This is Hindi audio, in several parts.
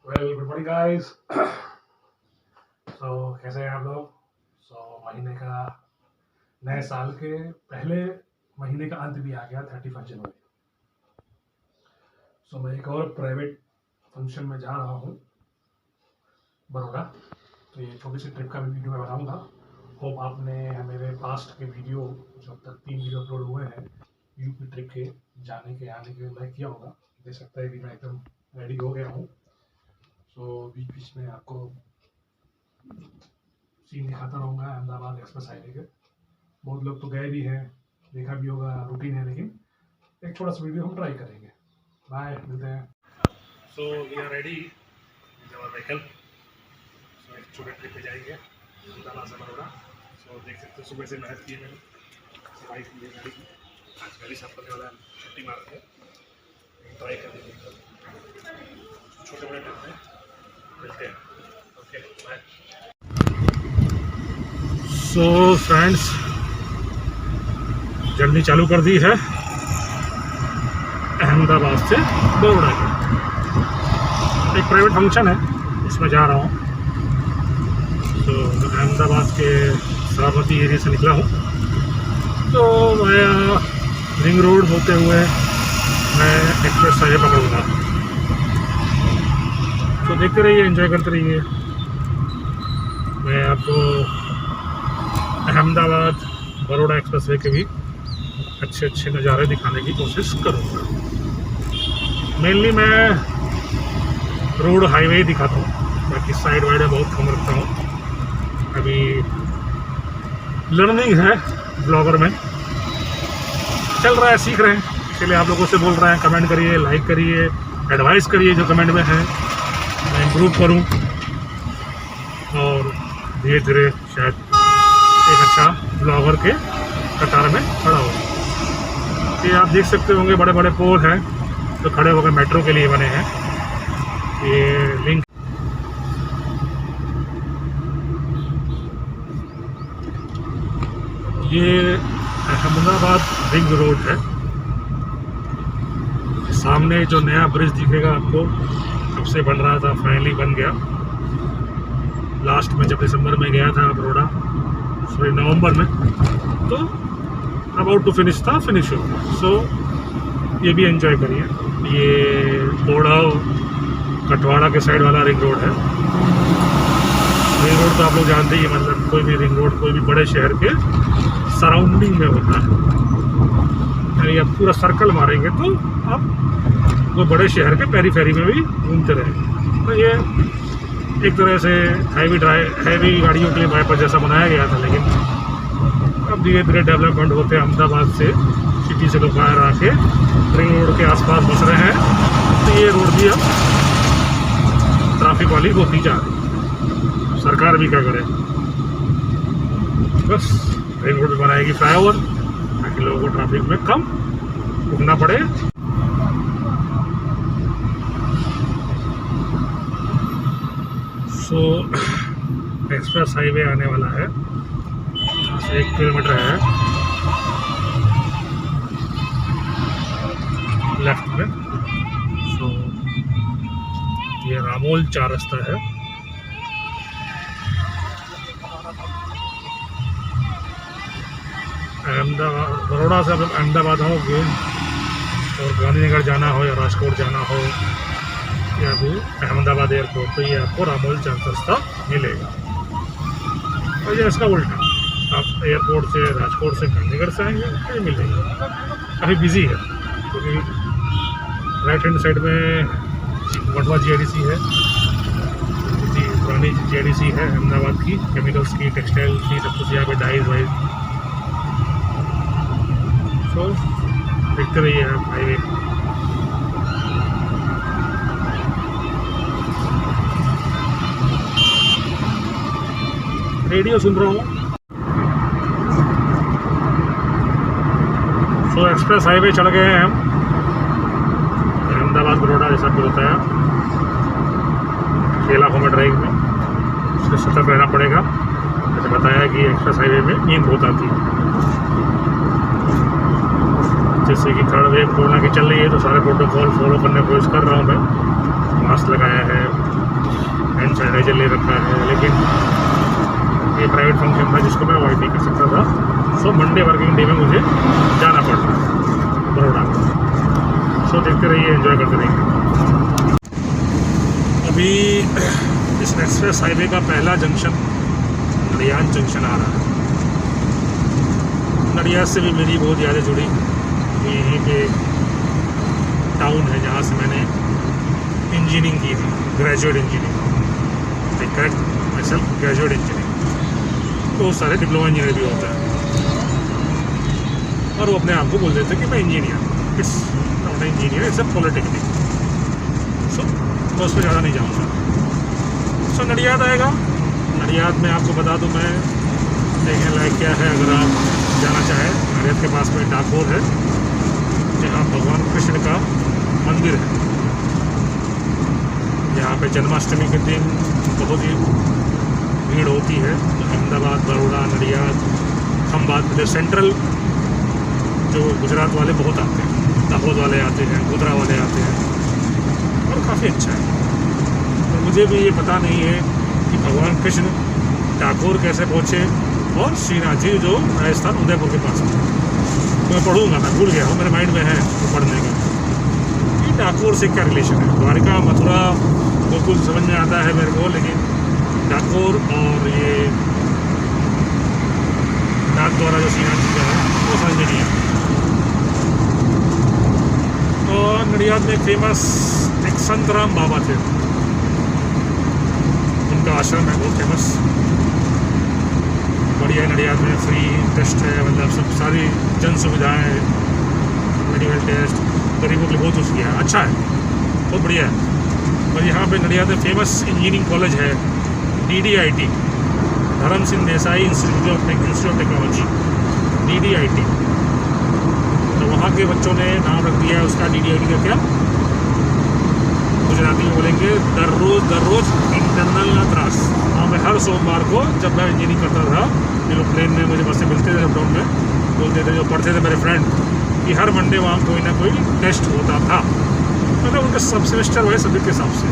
Well good morning guys. कैसे हैं आप लोग? महीने का नए साल के पहले महीने का अंत भी आ गया 31 जनवरी। मैं एक और प्राइवेट फंक्शन में जा रहा हूँ बड़ौदा। तो ये छोटी सी ट्रिप का भी वीडियो मैं बनाऊंगा। होप आपने मेरे पास्ट के वीडियो जो अब तक 3 वीडियो अपलोड हुए हैं यूपी ट्रिप के जाने के आने के लाइक किया होगा। देख सकते हैं कि मैं एकदम रेडी हो गया हूँ। बीच बीच में आपको सीन दिखाता रहूँगा अहमदाबाद एक्सप्रेस हाईवे के। बहुत लोग तो गए भी हैं, देखा भी होगा, रूटीन है, लेकिन एक छोटा सा वीडियो हम ट्राई करेंगे। बाय, मिलते हैं। We are ready with our vehicle. एक छोटे ट्रिप पे जाएंगे अहमदाबाद से बड़ौदा। देख सकते हो सुबह से मेहनत की है मैंने, सफाई की है गाड़ी की। आज गाड़ी साफ करने वाला छुट्टी मार के ट्राई कर देंगे। छोटे बड़े ट्रिप में मिलते हैं। Okay bye. फ्रेंड्स, जर्नी चालू कर दी है अहमदाबाद से बड़ौदा की। एक प्राइवेट फंक्शन है, उसमें जा रहा हूँ। अहमदाबाद के साबरमती एरिया से निकला हूँ, तो मैं रिंग रोड होते हुए मैं एक्सप्रेस हाईवे पकड़ूँगा। तो देखते रहिए, एंजॉय करते रहिए। मैं आपको अहमदाबाद बड़ौदा एक्सप्रेस वे के भी अच्छे अच्छे नज़ारे दिखाने की कोशिश करूँगा। मेनली मैं रोड हाईवे ही दिखाता हूँ, बाकी साइड वाइड बहुत कम रखता हूँ। अभी लर्निंग है ब्लॉगर में, चल रहा है, सीख रहे हैं, इसलिए आप लोगों से बोल रहे हैं। कमेंट करिए, लाइक करिए, एडवाइस करिए जो कमेंट में है, मैं इम्प्रूव करूँ और धीरे धीरे शायद एक अच्छा ब्लॉगर के कतार में खड़ा हो। ये आप देख सकते होंगे बड़े बड़े पोल हैं जो खड़े होकर मेट्रो के लिए बने हैं। ये लिंक ये अहमदाबाद रिंग रोड है। सामने जो नया ब्रिज दिखेगा आपको, कब से बन रहा था, फाइनली बन गया। लास्ट में जब दिसंबर में गया था बड़ौदा, सॉरी नवंबर में, तो अबाउट टू फिनिश था, फिनिश हो गया। ये भी एंजॉय करिए। ये बोड़ाव कटवाड़ा के साइड वाला रिंग रोड है। रिंग रोड तो आप लोग जानते ही, मतलब कोई भी रिंग रोड कोई भी बड़े शहर के सराउंडिंग में होता है। यानी आप पूरा सर्कल मारेंगे तो आप वो बड़े शहर के पेरीफेरी में भी घूमते रहेंगे। तो ये एक तरह से हैवी गाड़ियों के लिए बाईपास जैसा बनाया गया था, लेकिन अब धीरे धीरे डेवलपमेंट होते हैं। अहमदाबाद से सिटी से लोग बाहर आके रिंग रोड के आसपास बस रहे हैं, तो ये रोड भी अब ट्रैफिक वाली होती जा रही है। सरकार भी क्या करे, बस रिंग रोड बनाएगी फ्लाईओवर, ताकि लोगों को ट्रैफिक में कम रुकना पड़े। एक्सप्रेस हाईवे आने वाला है, यहाँ से 1 किलोमीटर है लेफ्ट में। ये रामोल 4 रास्ता है। अहमदाबाद बड़ौदा से आप अहमदाबाद आओगे और गांधीनगर जाना हो या राजकोट जाना हो या फिर अहमदाबाद एयरपोर्ट, तो ये आपको रामोल 4 रास्ता मिलेगा। और ये इसका उल्टा, आप एयरपोर्ट से राजकोट से गांधीनगर से आएंगे तो ये मिलेगा। काफ़ी बिजी है, क्योंकि राइट हैंड साइड में वटवा GIDC है, पुरानी GIDC है अहमदाबाद की, केमिकल्स की, टेक्सटाइल की, सब कुछ यहाँ पे डाइज वाइज। देखते रहिए आप हाईवे। रेडियो सुन रहा हूँ। एक्सप्रेस हाईवे चढ़ गए हैं हम, अहमदाबाद बड़ौदा जैसा भी होता है। 6 लाखों में ड्राइव में इससे सतर्क रहना पड़ेगा। जैसे बताया कि एक्सप्रेस हाईवे में नींद बहुत आती है, जैसे कि थर्ड वेव कोरोना की चल रही है, तो सारे प्रोटोकॉल फॉलो करने की कोशिश कर रहा हूँ मैं। मास्क लगाया है, हैंड सैनिटाइजर ले रखा है, लेकिन ये प्राइवेट फंक्शन था जिसको मैं अवॉइड नहीं कर सकता था। सो मंडे वर्किंग डे में मुझे जाना पड़ रहा है बड़ौदा में। सो देखते रहिए, एंजॉय करते रहिए। अभी इस एक्सप्रेस हाईवे का पहला जंक्शन नडियाद जंक्शन आ रहा है। नडियाद से भी मेरी बहुत यादें जुड़ी। यहीं पे टाउन है जहाँ से मैंने इंजीनियरिंग की थी, graduate engineering, correct my self, graduate engineering. बहुत सारे डिप्लोमा इंजीनियर भी होता है और वो अपने आप को बोल देते हैं कि मैं engineer. It's not engineer, it's a polytechnic. So मैं उस पर ज़्यादा नहीं जाऊँगा। सो नडियाद आएगा। नडियाद में आपको बता दूं मैं, देखने लायक क्या है अगर आप जाना चाहें। नडियाद के पास में डाकोर है जहाँ भगवान कृष्ण का मंदिर है। यहाँ पे जन्माष्टमी के दिन बहुत ही भीड़ होती है। अहमदाबाद, बड़ौदा, नडियाद, खंबात, जो सेंट्रल जो गुजरात वाले बहुत आते हैं, दाहोद वाले आते हैं, गोधरा वाले आते हैं और काफ़ी अच्छा है। और मुझे भी ये पता नहीं है कि भगवान कृष्ण डाकोर कैसे पहुँचे और श्रीनाथ जी जो राजस्थान उदयपुर के पास में। मैं पढ़ूंगा, मैं भूल गया हूँ, मेरे माइंड में है वो पढ़ने का कि डाकोर से क्या रिलेशन है। द्वारिका, मथुरा गोकुल समझ में आता है मेरे को, लेकिन डाकोर और ये डाक द्वारा जो श्रीनाथ जी का है वो समझ में नहीं है। और नडियाद में फेमस एक संत राम बाबा थे, उनका आश्रम है बहुत फेमस, बढ़िया। नडियाद में फ्री टेस्ट है, मतलब सब सारी जन सुविधाएँ, मेडिकल टेस्ट गरीबों के लिए बहुत कुछ किया है, अच्छा है, बहुत बढ़िया है। और यहाँ पे नडियाद में फेमस इंजीनियरिंग कॉलेज है DDIT, धर्म Singh Desai institute of technology, DDIT। तो वहाँ के बच्चों ने नाम रख दिया है उसका DDIT का, क्या गुजराती में बोलेंगे, दररोज इंटरनल ना त्रास। हाँ, मैं हर सोमवार को जब मैं इंजीनियरिंग करता था, ये लोग प्लेन में मुझे बस से मिलते थे लॉकडाउन में, बोलते थे जो पढ़ते थे मेरे फ्रेंड कि हर मंडे वहाँ कोई ना कोई टेस्ट होता था, मतलब उनके सब सेमेस्टर वाइज सब्जेक्ट के हिसाब से।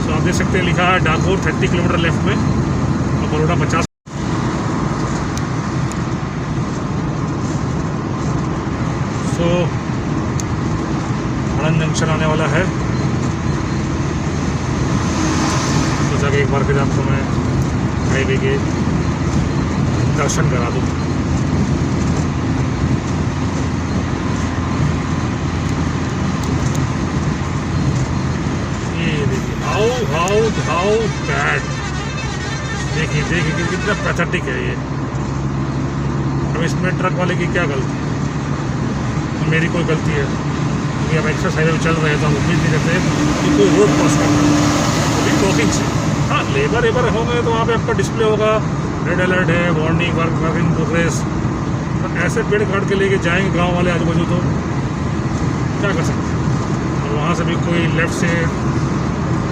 सो आप देख सकते हैं लिखा है डाकोर 30 किलोमीटर लेफ्ट में और बड़ौदा 50। सो आनंद जंक्शन आने वाला है, तो जाके एक बार फिर आपको मैं हाईवे के दर्शन करा दूँ। ये देखिए हाउ बैड, देखिए कितना पैथेटिक है ये। अब इसमें ट्रक वाले की क्या गलती है? मेरी कोई गलती है क्योंकि अब एक्सप्रेस हाईवे में चल रहे हैं तो हम उम्मीद नहीं करते कि कोई रोड क्रॉस करना है, अभी वॉकिंग से। हाँ, लेबर होंगे तो वहाँ पे आपका डिस्प्ले होगा, रेड अलर्ट है, वार्निंग, वर्क इन प्रोग्रेस। तो ऐसे पेड़ काट के लेके जाएंगे गांव वाले आजू बाजू तो क्या कर सकते हैं। और वहाँ से भी कोई लेफ्ट से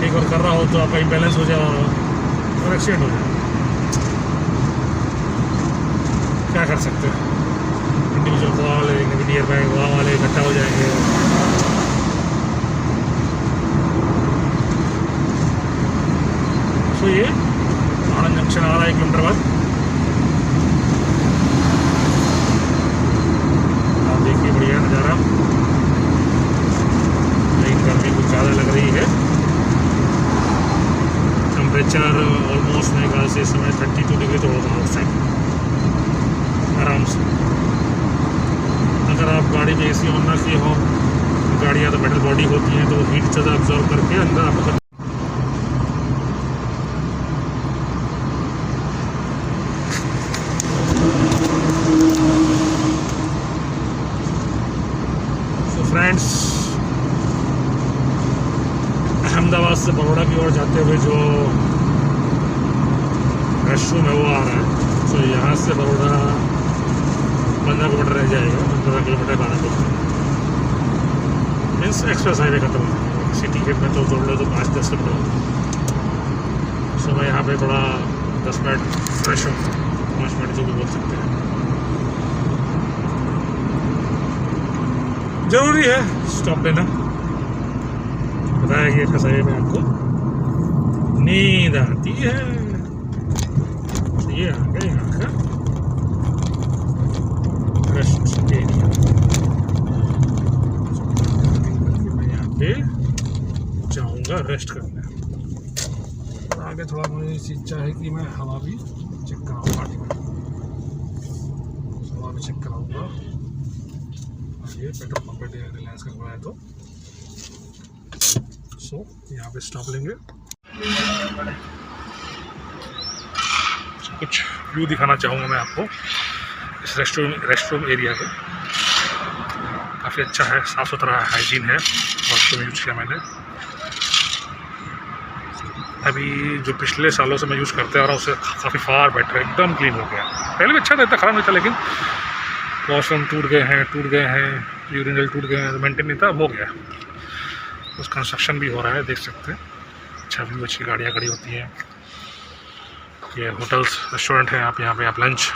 एक और कर रहा हो तो आपका इम्बैलेंस हो जाए और एक्सीडेंट हो जाए, क्या कर सकते हैं। इंडिविजुअल कॉल नियर बाय वहाँ वाले इकट्ठा हो जाएंगे। सो ये आनंद जंक्शन आ रहा है 1 किलोमीटर बाद। आप देखिए बढ़िया नज़ारा, लेकिन गर्मी कुछ ज़्यादा लग रही है। टेम्परेचर ऑलमोस्ट मेरे ख्याल से इस समय 32 डिग्री तो होगा आउटसाइड आराम से। अगर आप गाड़ी में AC ऑन ना किए हो, गाड़ियाँ तो मेटल बॉडी होती हैं तो हीट ज़्यादा अब्जॉर्व करके अंदर आपको। सो फ्रेंड्स, अहमदाबाद से बड़ौदा की ओर जाते हुए जो रेस्टरूम है वो आ रहा है। सो यहाँ से बड़ौदा 15 किलोमीटर रह जाएगा, 15 kilometre 12 kilometre means express highway खत्म हो जाएगा। सिटी गेट में तो जोड़ लो तो 5-10 किलोमीटर होगा। सो मैं यहाँ पे थोड़ा 10 मिनट फ्रेश हूँ, 5 मिनट जो भी बोल सकते हैं। ज़रूरी है स्टॉप लेना, पता आएगी कसाई में आपको नींद आती है। ये आ गया यहाँ का रेस्ट एरिया। मैं यहाँ पे जाऊँगा रेस्ट करने। आगे थोड़ा मुझे इस इच्छा है कि मैं हवा भी चेक कराऊँ, गाड़ी में हवा भी चेक कराऊँगा। ये पेट्रोल पंप पे रिलायंस का हुआ है तो यहाँ पे स्टॉप लेंगे। कुछ व्यू दिखाना चाहूँगा मैं आपको इस रेस्टरूम एरिया का। काफ़ी अच्छा है, साफ़ सुथरा है, हाइजीन है। वॉशरूम यूज किया मैंने अभी, जो पिछले सालों से मैं यूज़ करते आ रहा हूँ उससे काफ़ी फार बेटर, एकदम क्लीन हो गया। पहले भी अच्छा रहता, ख़राब नहीं था, लेकिन वॉशरूम टूट गए हैं, यूरिनल टूट गए हैं, मेंटेन नहीं था, अब हो गया। उस कंस्ट्रक्शन भी हो रहा है, देख सकते हैं। अच्छा व्यू, अच्छी गाड़ियाँ खड़ी होती हैं। ये होटल्स रेस्टोरेंट है, यहाँ पे आप लंच,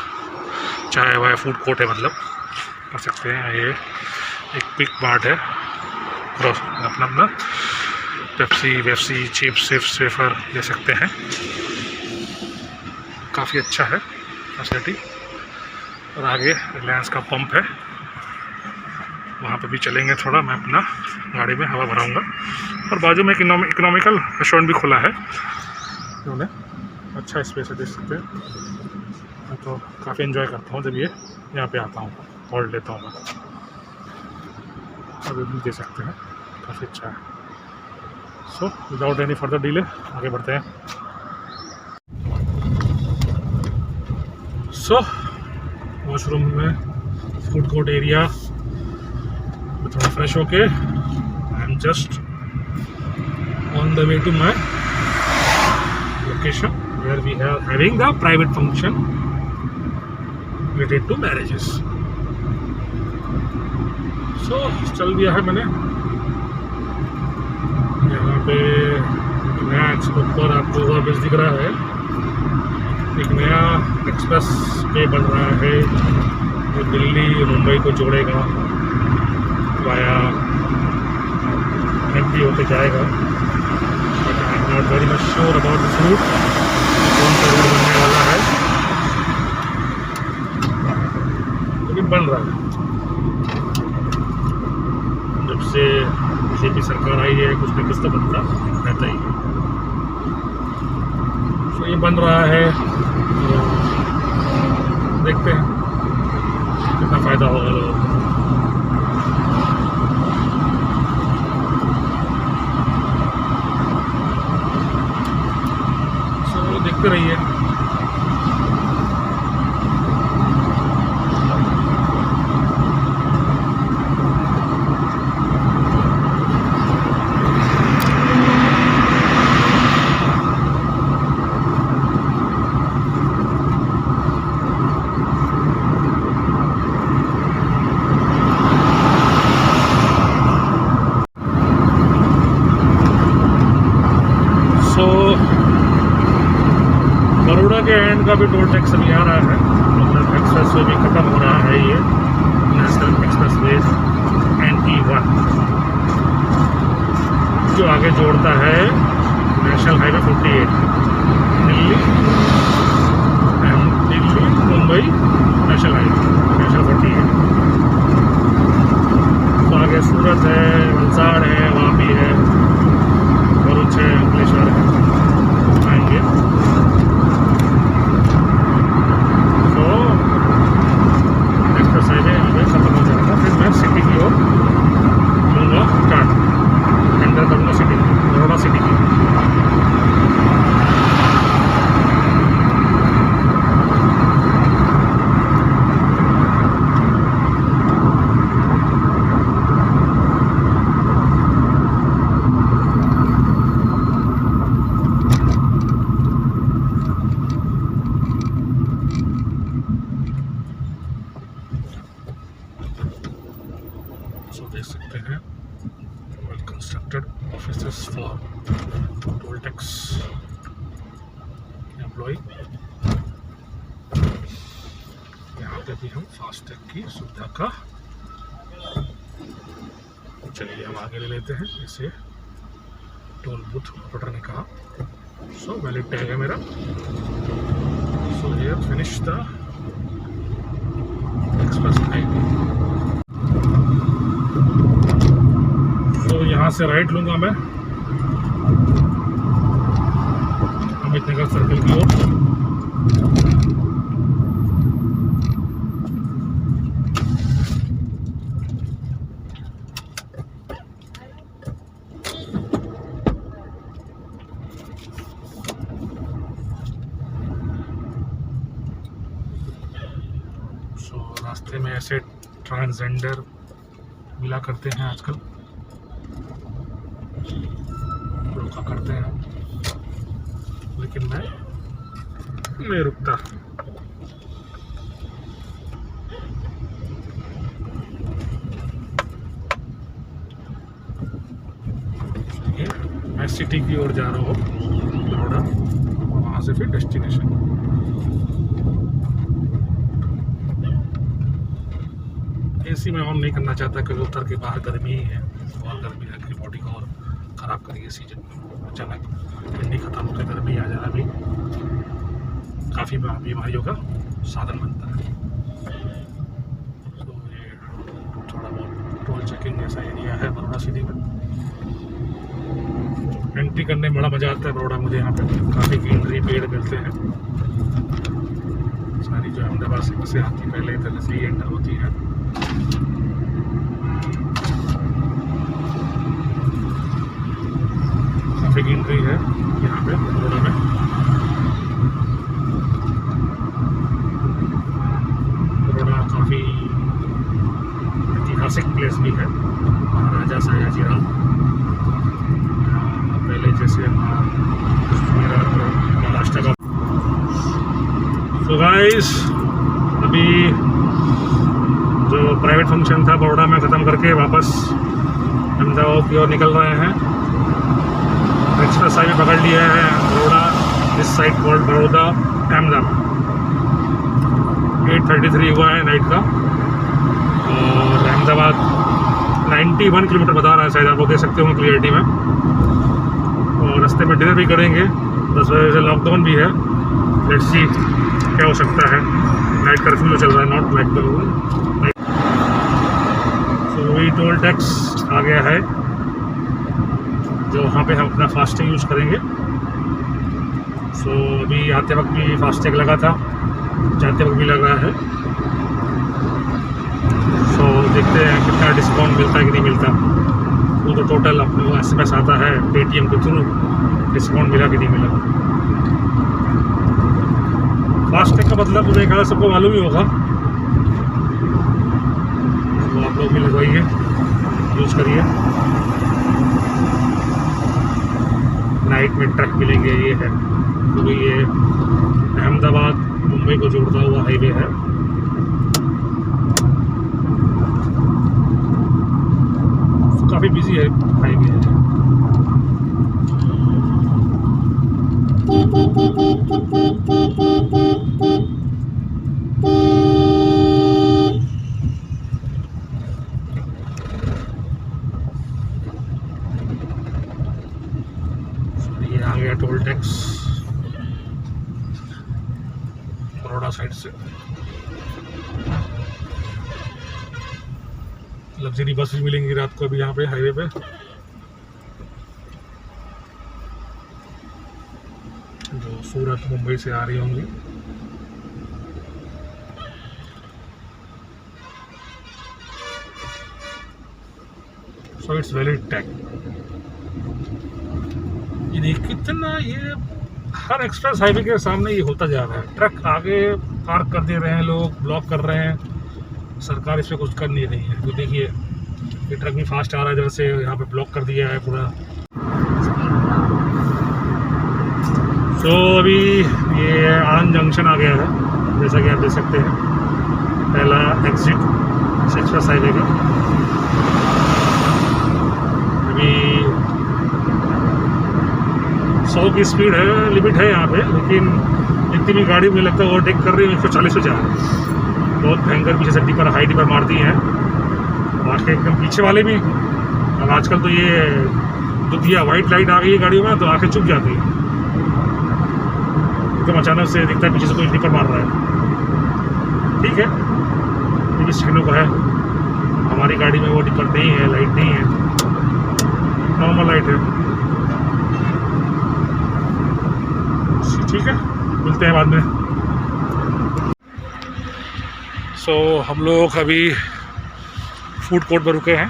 चाय वाय, फूड कोर्ट है, मतलब कर सकते हैं। ये एक क्विक मार्ट है, अपना पेप्सी वेप्सी चिप्स सिप्स वेफर ले सकते हैं। काफ़ी अच्छा है फैसिलिटी। और आगे रिलायंस का पंप है, वहाँ पे भी चलेंगे थोड़ा। मैं अपना गाड़ी में हवा भराऊँगा। और बाजू में इकोनॉमिकल रेस्टोरेंट भी खुला है उन्होंने, अच्छा स्पेस है, देख सकते हैं। मैं तो काफ़ी एंजॉय करता हूँ जब ये यहाँ पे आता हूँ, हॉल्ट लेता हूँ मैं। अभी भी दे सकते हैं, काफ़ी अच्छा है। So without any further delay आगे बढ़ते हैं। सो वॉशरूम में फूड कोर्ट एरिया में थोड़ा फ्रेश होके I am just on the way to my location where we are having the private function related to marriages. So चल दिया है मैंने यहाँ पे। नया ऊपर आपको ओवरब्रिज दिख रहा है, एक नया एक्सप्रेस वे बन रहा है जो दिल्ली मुंबई को जोड़ेगा, वाया एमपी होते जाएगा। But I am not very much sure about this route, कौन सा रूट बनने वाला है, लेकिन बन रहा है। जब से बीजेपी सरकार आई है कुछ न कुछ तो बनता रहता ही है। तो ये बन रहा है, तो देखते हैं कितना फ़ायदा होगा लोगों को। सो देखते रहिए। बड़ौदा के एंड का भी टोल टैक्स अभी आ रहा है, मतलब एक्सप्रेस वे भी ख़त्म हो रहा है। ये नेशनल एक्सप्रेस वे NT1 जो आगे जोड़ता है national highway 48 Delhi Mumbai national highway national 48। तो आगे सूरत है, वलसाड़ है, वहाँ भी है, भरूच है, अंकलेश्वर है, आएंगे। खत्म हो जाएगा, फिर मैं सिटी की ओर लूँगा टर्न, एंटर करूँगा सिटी की, बड़ौदा सिटी की। देख सकते हैं well constructed offices for toll tax employ. यहाँ पे भी हम फास्टैग की सुविधा का, चलिए हम आगे ले लेते हैं इसे। टोल बूथ ऑपरेटर ने कहा। सो वैलिड टैग है मेरा। सो ये फिनिश द एक्सप्रेस हाईवे। तो यहाँ से राइट लूँगा मैं अमित नगर सर्कल की ओर। रास्ते में ऐसे ट्रांसजेंडर मिला करते हैं आजकल, रोका करते हैं, लेकिन मैं नहीं रुकता। मैं सिटी की ओर जा रहा हूँ बड़ौदा, वहाँ से फिर डेस्टिनेशन। एसी में ऑन नहीं करना चाहता क्योंकि उतर के बाहर गर्मी ही है, और गर्मी अपनी बॉडी को और ख़राब करेगी। सीजन में अचानक ठंडी ख़त्म होकर गर्मी आ जाना भी काफ़ी बीमारियों का साधन बनता है। तो ये थोड़ा बहुत टोल चेकिंग जैसा एरिया है बड़ौदा सिटी में। एंट्री करने में बड़ा मज़ा आता है बड़ौदा मुझे। यहाँ पे काफ़ी ग्रीनरी, पेड़ मिलते हैं। सारी जो अहमदाबाद से बसें आती पहले इधर से ही एंटर होती है। काफ़ी ग्रीनरी है यहाँ पे बड़ौदा में। बड़ौदा काफ़ी ऐतिहासिक प्लेस भी है। महाराजा सयाजीराव पहले जैसे महाराष्ट्र का। सो गाइस, अभी जो प्राइवेट फंक्शन था बड़ौदा में ख़त्म करके वापस अहमदाबाद की ओर निकल रहे हैं। एक्सप्रेस हाईवे पकड़ लिया है बड़ौदा, इस साइड कॉल्ड बड़ौदा अहमदाबाद। 8:33 हुआ है नाइट का, और अहमदाबाद 91 किलोमीटर बता रहा है, शायद आप लोग देख सकते होंगे क्लियरिटी में। और रास्ते में डिनर भी करेंगे, 10 बजे से लॉकडाउन भी है। लेट्स सी क्या हो सकता है। नाइट कर्फ्यू चल रहा है, नॉट नाइट कर्फ्यू। सो वही टोल टैक्स आ गया है, जो वहाँ पे हम अपना फास्टैग यूज़ करेंगे। सो अभी आते वक्त भी फास्टैग लगा था, जाते वक्त भी लग रहा है। सो देखते हैं कितना डिस्काउंट मिलता है कि नहीं मिलता। वो तो टोटल अपने को SMS आता है पेटीएम के थ्रू, डिस्काउंट मिला कि नहीं मिला। फास्टैग का मतलब मेरे ख्याल सबको मालूम ही होगा, तो आप लोग भी लगवाइए, यूज़ करिए। नाइट में ट्रक मिलेंगे, ये है क्योंकि ये अहमदाबाद मुंबई को जोड़ता हुआ हाईवे है। तो काफ़ी बिजी है हाईवे है। आ गया टोल टैक्स बड़ौदा साइड से। लग्जरी बस भी मिलेंगी रात को अभी यहाँ पे हाईवे पे, जो सूरत मुंबई से आ रही होंगी। So it's valid tag. ये कितना, ये हर एक्सप्रेस हाईवे के सामने ये होता जा रहा है। ट्रक आगे पार्क कर दे रहे हैं, लोग ब्लॉक कर रहे हैं, सरकार इस पर कुछ कर नहीं रही है। तो देखिए ये ट्रक भी फास्ट आ रहा है, इधर से यहाँ पे ब्लॉक कर दिया है पूरा। तो अभी ये आनंद जंक्शन आ गया है, जैसा कि आप देख सकते हैं, पहला एग्जिट एक्सप्रेस हाईवे का। अभी 100 की स्पीड है, लिमिट है यहाँ पे, लेकिन जितनी भी गाड़ी मुझे लगता है ओवरटेक कर रही है 140 पे जा रही है। बहुत भयंकर पीछे से डिपर, हाई डिपर मारती हैं। बाकी एकदम पीछे वाले भी, अब आजकल तो ये दुधिया वाइट लाइट आ गई है गाड़ियों में तो आंखें चुप जाती है, एकदम अचानक से दिखता है पीछे से कोई निपर मार रहा है। ठीक है, लेकिन सिग्नल को है, हमारी गाड़ी में वो डिपर नहीं है, लाइट नहीं है, नॉर्मल लाइट है। ठीक है, मिलते हैं बाद में। सो हम लोग अभी फूड कोर्ट में रुके हैं।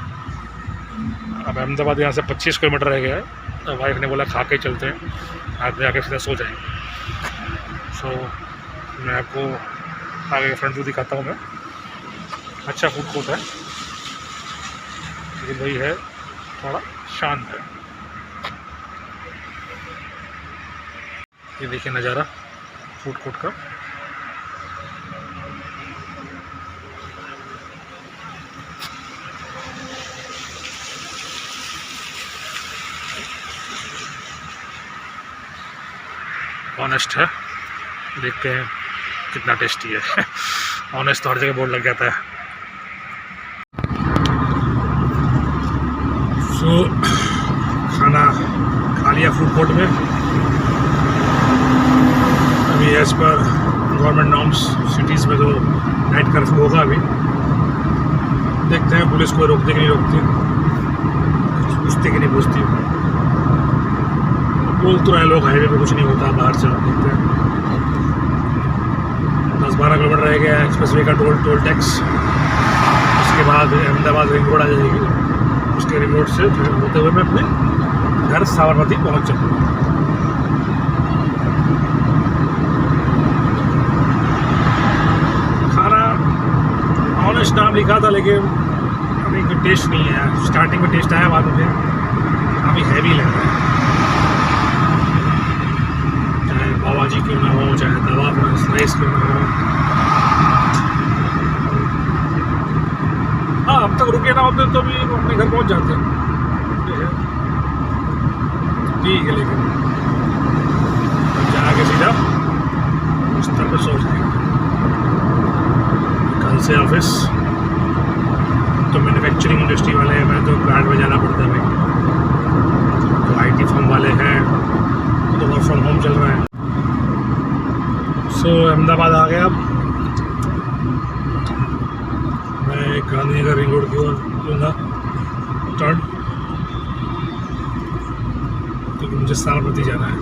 अब अहमदाबाद यहाँ से 25 किलोमीटर रह गया है, तो वाइफ ने बोला खा के चलते हैं, हाथ में आके सीधा सो जाएंगे। सो मैं आपको आगे फ्रंट व्यू दिखाता हूँ। मैं अच्छा फूड कोर्ट है, लेकिन वही है थोड़ा शांत है। ये देखिए नज़ारा फूड कोर्ट का। ऑनेस्ट है, देखते हैं कितना टेस्टी है। ऑनेस्ट तो हर जगह बोर्ड लग जाता है। सो खाना खा लिया फूड कोर्ट में। अभी as per government norms cities में तो नाइट कर्फ्यू होगा। अभी देखते हैं पुलिस को रोकते कि नहीं रोकती, पूछते कि नहीं पूछती। बोल तो रहे लोग हाईवे पे कुछ नहीं होता, बाहर चलो देखते हैं। 10-12 किलोमीटर रह गया है एक्सप्रेसवे का टोल टैक्स। उसके बाद अहमदाबाद रिंग रोड आ जाएगी, उसके रिंग रोड से होते हुए मैं अपने घर साबरमती पहुँच जाऊँगा। खाना ऑनेस्ट नाम लिखा था, लेकिन अभी कोई टेस्ट नहीं है। स्टार्टिंग में टेस्ट आया, बाद में काफ़ी हैवी लग रहा है। बाबा जी क्यों ना हो, चाहे दवा स्लाइस क्यों ना हो। हाँ, अब तक रुके ना होते तो भी अपने घर पहुंच जाते हैं। ठीक है, लेकिन जाके सीधा बिस्तर पर सो जाएंगे। कल से ऑफिस तो मैन्युफैक्चरिंग इंडस्ट्री वाले हैं, मैं तो प्लांट में जाना पड़ता है भाई। तो IT फर्म वाले हैं तो वर्क फ्रॉम होम चल रहा है। सो अहमदाबाद आ गया। अब मैं गांधीनगर रिंग रोड की ओर लूँगा टर्न, क्योंकि मुझे साबरमती जाना है।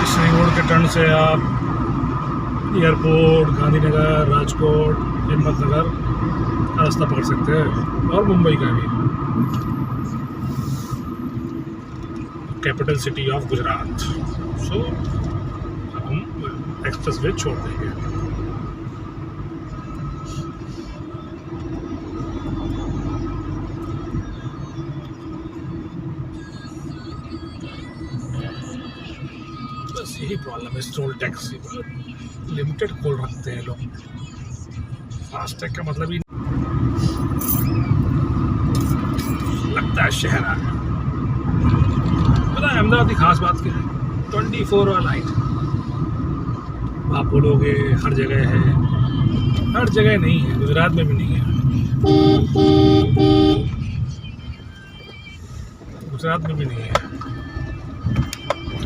इस रिंग रोड के टर्न से आप एयरपोर्ट, गांधीनगर, राजकोट, हिम्मतनगर का रास्ता पकड़ सकते हैं, और मुंबई का भी। Capital city of Gujarat. So अब हम एक्सप्रेसवे छोड़ देंगे। बस यही प्रॉब्लम है टोल टैक्स से, लिमिटेड खोल रखते हैं लोग। फास्टैग का मतलब ही लगता है शहर आ गया। पता है अहमदाबाद की खास बात क्या है? 24 आवर लाइट। आप बोलोगे हर जगह है, हर जगह नहीं है, गुजरात में भी नहीं है, गुजरात में भी नहीं है।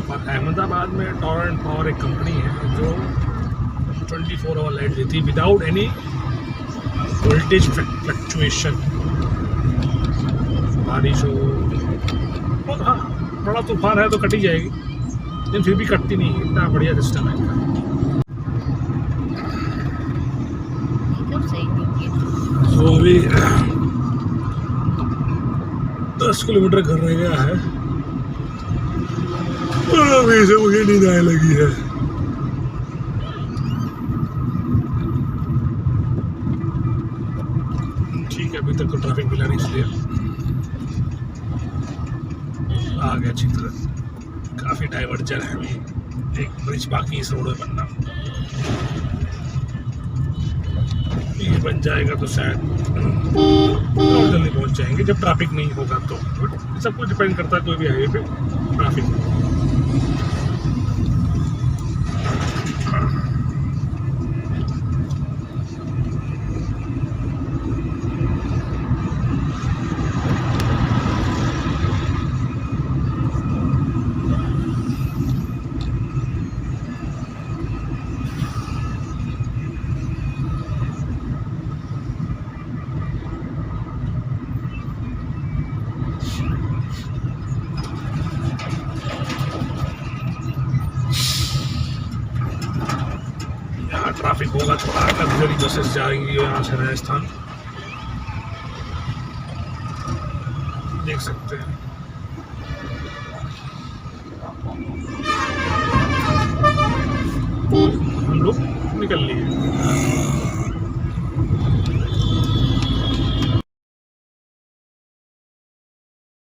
और अहमदाबाद में टॉरेंट पावर एक कंपनी है जो 24 आवर लाइट देती है विदाउट एनी वोल्टेज फ्लक्चुएशन। बारिश हो और हाँ बड़ा तूफान है तो कटी जाएगी, लेकिन फिर भी कटती नहीं है। इतना बढ़िया सिस्टम है इनका। तो अभी 10 किलोमीटर घर रह गया है और अभी से मुझे नींद आने लगी है। ठीक है, अभी तक तो ट्रैफिक मिला नहीं, इसलिए आ गया अच्छी तरह। काफ़ी डाइवर्जन है, अभी एक ब्रिज बाकी इस रोड में बनना। ये बन जाएगा तो शायद और जल्दी पहुंच जाएंगे, जब ट्रैफिक नहीं होगा तो। सब कुछ डिपेंड करता है कोई भी हाईवे पे ट्रैफिक। ट्रैफिक होगा, थोड़ा लग्जरी बसेस जाएंगी यहाँ से राजस्थान, देख सकते हैं।